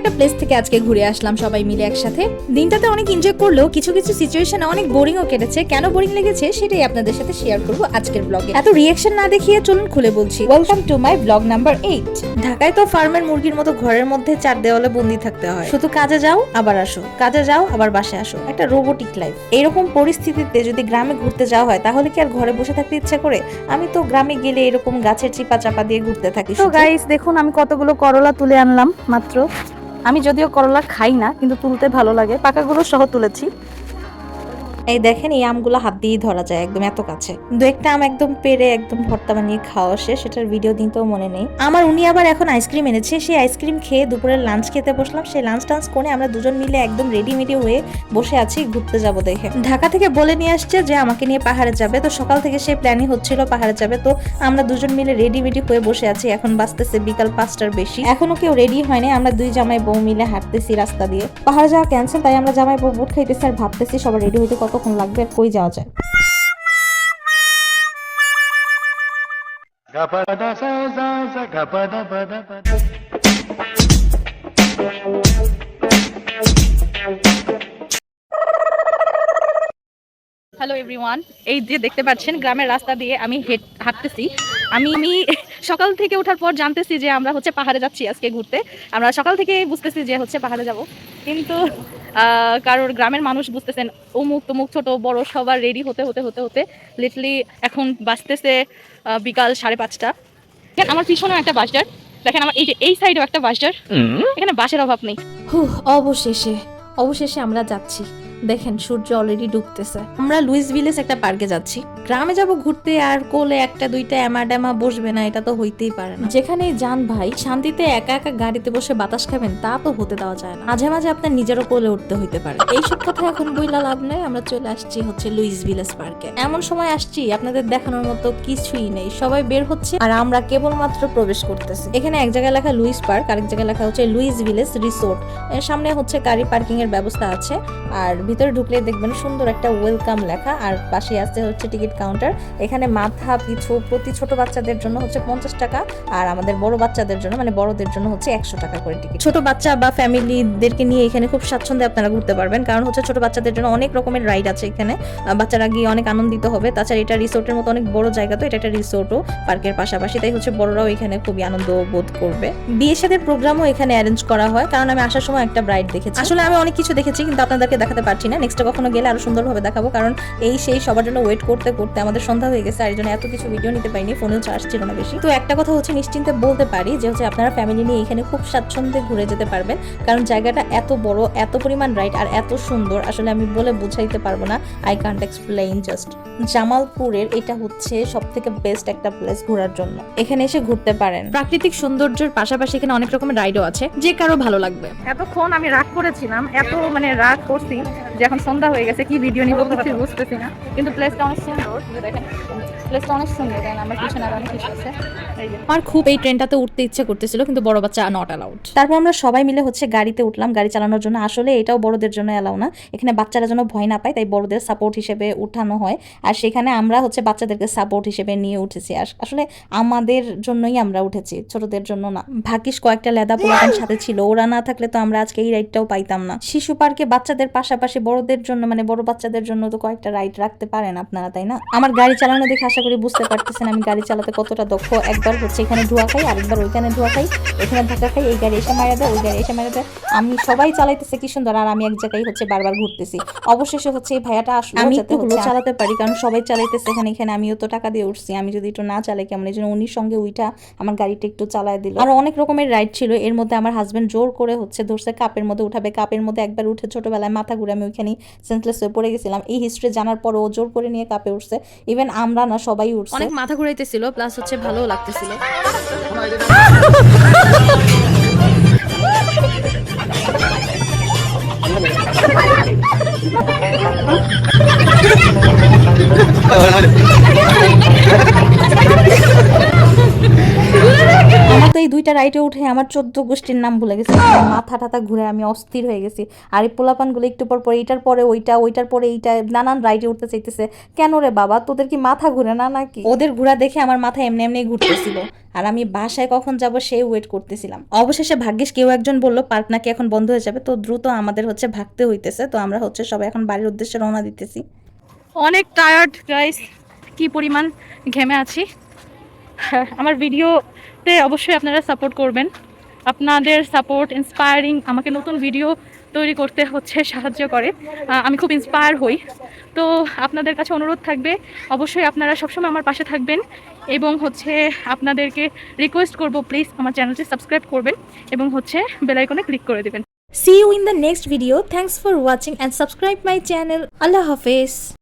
একটা প্লেস থেকে আজকে ঘুরে আসলাম সবাই মিলে একসাথে। দিনটাতে অনেক এনজয় করলেও কিছু কিছু সিচুয়েশনে অনেক বোরিংও কেটেছে। কেন বোরিং লেগেছে সেটাই আপনাদের সাথে শেয়ার করব আজকের ব্লগে। এত রিঅ্যাকশন না দেখিয়ে চলুন খুলে বলছি। Welcome to my blog number 8। ঢাকায় তো ফার্মের মুরগির মতো ঘরের মধ্যে চার দেওয়ালে বন্দি থাকতে হয়। শুধু কাজে যাও আবার আসো, কাজে যাও আবার বাসায় আসো, একটা রোবোটিক লাইফ। এরকম পরিস্থিতিতে যদি গ্রামে ঘুরতে যাওয়া হয় তাহলে কি আর ঘরে বসে থাকতে ইচ্ছা করে? আমি তো গ্রামে গেলে এরকম গাছের চিপা চাপা দিয়ে ঘুরতে থাকি। তো গাইস দেখুন আমি কতগুলো করলা তুলে আনলাম মাত্র। আমি যদিও করলা খাই না, কিন্তু তুলতে ভালো লাগে, পাকাগুলো সহ তুলেছি। এই দেখেন, এই আমগুলো হাত দিয়েই ধরা যায়, একদম এত কাছে। দু একটা আম একদম পেরে একদম ভর্তা বানিয়ে খাওয়া শেষ, সেটার ভিডিও দিতেও মনে নেই আমার। উনি আবার এখন আইসক্রিম এনেছে, সেই আইসক্রিম খেয়ে দুপুরের লাঞ্চ খেতে বসলাম। সেই লাঞ্চ টাঞ্চ করে আমরা দুজন মিলে একদম রেডিমেডি হয়ে বসে আছি ঘুরতে যাব দেখে। ঢাকা থেকে বলে নিয়ে আসছে যে আমাকে নিয়ে পাহাড়ে যাবে, তো সকাল থেকে সেই প্ল্যানিং হচ্ছিল পাহাড়ে যাবে। তো আমরা দুজন মিলে রেডিমেডি হয়ে বসে আছি। এখন বাজতেছে বিকাল 5টার বেশি, এখনো কেউ রেডি হয়নি। আমরা দুই জামাই বউ মিলে হাঁটতেছি রাস্তা দিয়ে। পাহাড়ে যাওয়া ক্যান্সেল, তাই আমরা জামাই বউ বুট খাইতেছি আর ভাবতেছি সবাই রেডি হইতে কতক্ষণ লাগবে আর কই যাওয়া যায়। হ্যালো এভরিওয়ান, এই যে দেখতে পাচ্ছেন গ্রামের রাস্তা দিয়ে আমি হাঁটতেছি। আমি সকাল থেকে ওঠার পর জানতেছি যে আমরা হচ্ছে পাহাড়ে যাচ্ছি আজকে ঘুরতে। আমরা সকাল থেকে বুঝতেছি যে হচ্ছে পাহাড়ে যাব, কিন্তু কারোর গ্রামের মানুষ বুঝতেছেন অমুক তমুক ছোট বড় সবার রেডি হতে হতে হতে হতে লিটারলি এখন বাজতেছে বিকাল 5:30। আমার পিছনেও একটা বাসডার দেখেন, আমার এই সাইডেও একটা বাসডার। এখানে বাসের অভাব নেই। অবশেষে আমরা যাচ্ছি। দেখেন সূর্য অলরেডি ডুবতেছে। আমরা লুইস ভিলেজ একটা পার্কে যাচ্ছি। গ্রামে যাব ঘুরতে আর কোলে একটা দুইটা এমা বসবে না, এটা তো হইতেই পারে না। যেখানেই যান ভাই, শান্তিতে একা একা গাড়িতে বসে বাতাস খাবেন তা তো হতে দেওয়া যায় না। মাঝে মাঝে আপনার নিজেরও কোলে উঠতে হইতে পারে। এইসব কথা এখন বইলা লাভ নেই। আমরা চলে আসছি হচ্ছে লুইস ভিলেজ পার্কে। এমন সময় আসছি আপনাদের দেখানোর মতো কিছুই নেই। সবাই বের হচ্ছে আর আমরা কেবলমাত্র প্রবেশ করতেছি। এখানে এক জায়গায় লেখা লুইস পার্ক, আরেক জায়গায় লেখা হচ্ছে লুইস ভিলেজ রিসোর্ট। এর সামনে হচ্ছে গাড়ি পার্কিং এর ব্যবস্থা আছে, আর ভিতরে ঢুকলে দেখবেন সুন্দর একটা ওয়েলকাম লেখা, আর পাশে আছে হচ্ছে টিকিট কাউন্টার। এখানে মাথা পিছু প্রতি ছোট বাচ্চাদের জন্য হচ্ছে 50 টাকা, আর আমাদের বড় বাচ্চাদের জন্য মানে বড়দের জন্য হচ্ছে 100 টাকা করে টিকিট। ছোট বাচ্চা বা ফ্যামিলিদেরকে নিয়ে এখানে খুব স্বাচ্ছন্দ্যে আপনারা ঘুরতে পারবেন, কারণ হচ্ছে ছোট বাচ্চাদের জন্য অনেক রকমের রাইড আছে এখানে। বাচ্চারা গিয়ে অনেক আনন্দিত হবে। তাছাড়া এটা রিসোর্টের মতো অনেক বড় জায়গা, তো এটা একটা রিসোর্টও পার্কের পাশাপাশি, তাই হচ্ছে বড়রাও এখানে খুবই আনন্দ বোধ করবে। বিয়ে শাদীর প্রোগ্রামও এখানে অ্যারেঞ্জ করা হয়, কারণ আমি আসার সময় একটা ব্রাইড দেখেছি। আসলে আমি অনেক কিছু দেখেছি কিন্তু আপনাদেরকে দেখাতে পারছি না। নেক্সট কখনো গেলে আরো সুন্দরভাবে দেখাবো, কারণ এই সেই সবার জন্য ওয়েট করতে করতে আমাদের সন্ধ্যা হয়ে গেছে, আর এই জন্য এত কিছু ভিডিও নিতে পারিনি, ফোনেও চার্জ ছিল না বেশি। তো একটা কথা হচ্ছে নিশ্চিন্তে বলতে পারি যে হচ্ছে আপনারা ফ্যামিলি নিয়ে এখানে খুব স্বাচ্ছন্দ্যে ঘুরে যেতে পারবেন, কারণ জায়গাটা এত বড়, এত পরিমাণ রাইড আর এত সুন্দর, আসলে আমি বলে বোঝাইতে পারবো না। I can't explain. জাস্ট জামালপুরের এটা হচ্ছে সব থেকে বেস্ট একটা প্লেস ঘোরার জন্য। এখানে এসে ঘুরতে পারেন। প্রাকৃতিক সৌন্দর্যের পাশাপাশি এখানে অনেক রকমের রাইডও আছে, যে কারো ভালো লাগবে। এতক্ষণ আমি রাগ করেছিলাম, এত রাগ করছি যে এখন সন্ধ্যা হয়ে গেছে, কি ভিডিও নিব কিছু বুঝতেছি না। কিন্তু প্লেসটা অনেক সুন্দর, দেখেন প্লেসটা অনেক সুন্দর। দেখেন আমার পিছনে আর অনেক কিছু আছে। আমার খুব এই ট্রেনটাতে উঠতে ইচ্ছে করতেছিল, কিন্তু বড় বাচ্চা নট অ্যালাউড। তারপর আমরা সবাই মিলে হচ্ছে গাড়িতে উঠলাম গাড়ি চালানোর জন্য। আসলে এটাও বড়দের জন্য অ্যালাউ না, এখানে বাচ্চারা যেন ভয় না পায়, তাই বড়দের সাপোর্ট হিসেবে উঠানো হয়। আর সেখানে আমরা হচ্ছে বাচ্চাদেরকে সাপোর্ট হিসেবে নিয়ে উঠেছি। আর আসলে আমাদের জন্যই আমরা উঠেছি, ছোটদের জন্য না। ভাগ্যিস কয়েকটা লেদা পোলাপান সাথে ছিল, ওরা না থাকলে তো আমরা আজকে এই রাইডটাও পাইতাম না। শিশু পার্কে বাচ্চাদের পাশাপাশি বড়দের জন্য মানে বড় বাচ্চাদের জন্য তো কয়েকটা রাইড রাখতে পারেন আপনারা, তাই না? আমার গাড়ি চালানো দেখে আশা করি বুঝতে পারতেছেন আমি গাড়ি চালাতে কতটা দক্ষ। একবার হচ্ছে এখানে ধোয়া খাই, আরেকবার ওইখানে ধোয়া খাই, এখানে ধাক্কা খাই, এই গাড়ি এসে মারা দেয়, ওই গাড়ি এসে মারা দেয়। আমি সবাই চালাইতেছে কি সুন্দর, আর আমি এক জায়গায় হচ্ছে বারবার ঘুরতেছি। অবশেষে হচ্ছে এই ভাইয়াটা আসলো, আমি একটু চালাতে পারি, কারণ সবাই চালাইতেছে এখানে আমিও তো টাকা দিয়ে উঠছি, আমি যদি একটু না চালাই কেমন। এই জন্য উনির সঙ্গে উইটা আমার গাড়িটা একটু চালায় দিল। আর অনেক রকমের রাইড ছিল, এর মধ্যে আমার হাজবেন্ড জোর করে হচ্ছে ধরছে কাপের মধ্যে উঠাবে। কাপের মধ্যে একবার উঠে ছোটবেলায় মাথা ঘুরে আমি ওইখানে সেন্সলেস হয়ে পড়ে গেছিলাম। এই হিস্ট্রি জানার পর ও জোর করে নিয়ে কাপে উঠছে, ইভেন আমরা না সবাই উঠছে। অনেক মাথা ঘুরাইতেছিল, প্লাস হচ্ছে ভালোও লাগতেছিল। আমার তো এই 2টা রাইডে উঠে আমার 14 গোষ্ঠীর নাম ভুলে গেছি, মাথা টাথা ঘুরে আমি অস্থির হয়ে গেছি। আর এই পোলাপানগুলো একটু পর পর এইটার পরে ওইটা, ওইটার পরে এইটা, নানান রাইডে উঠতে চাইতেছে। কেন রে বাবা, তোদের কি মাথা ঘুরে না নাকি? ওদের ঘোরা দেখে আমার মাথা এমনি এমনি ঘুরতেছিল, আর আমি বাসায় কখন যাব সেই ওয়েট করতেছিলাম। অবশেষে ভাগ্যিস কেউ একজন বলল পার্ক নাকি এখন বন্ধ হয়ে যাবে, তো দ্রুত আমাদের হচ্ছে ভাগতে হইতেছে। তো আমরা হচ্ছে সবাই এখন বাড়ির উদ্দেশ্যে রওনা দিতেছি। অনেক টায়ার্ড গাইস, কি পরিমাণ ঘেমে আছি। হ্যাঁ, আমার ভিডিওতে অবশ্যই আপনারা সাপোর্ট করবেন। আপনাদের সাপোর্ট ইন্সপায়ারিং আমাকে নতুন ভিডিও তৈরি করতে হচ্ছে সাহায্য করে। আমি খুব ইন্সপায়ার হই। তো আপনাদের কাছে অনুরোধ থাকবে, অবশ্যই আপনারা সবসময় আমার পাশে থাকবেন, এবং হচ্ছে আপনাদেরকে রিকোয়েস্ট করব প্লিজ আমার চ্যানেলটি সাবস্ক্রাইব করবেন এবং হচ্ছে বেল আইকনে ক্লিক করে দেবেন। See you in the next video. Thanks for watching and subscribe my channel. Allah Hafiz.